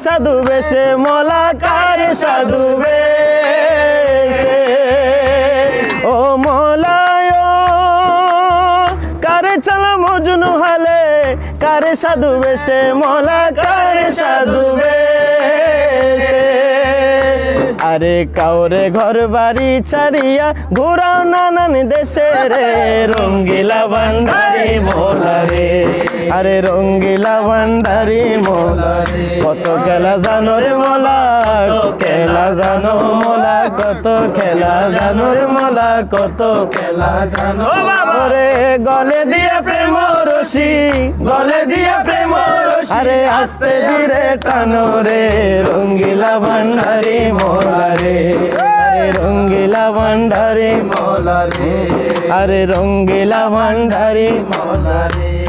সাধু বেশে মোলা কার সাধু বেশে ও মোলায় কারে চলা মজনু হালে কারে সাধু বেশে মোলা কার সাধু বেশে আরে কাউরে ঘর বাড়ি ছাড়িয়া ঘুরাও নানান দেশে রে রঙ্গিলা ভান্ডারি মোলা রে আরে রঙ্গিলা ভান্ডারি মোলা কত খেলা জানো রে মোলা কত খেলা জানো মোলা কত খেলা জানো রে মোলা কত খেলা জানো রে গলে দিয়ে প্রেম রশি গলে দিয়ে প্রেম রশি আরে আস্তে ধীরে টানো রে রঙ্গিলা ভান্ডারি মোলা রে আরে রঙ্গিলা ভান্ডারি মোলা রে আরে রঙ্গিলা ভান্ডারি মোলা রে।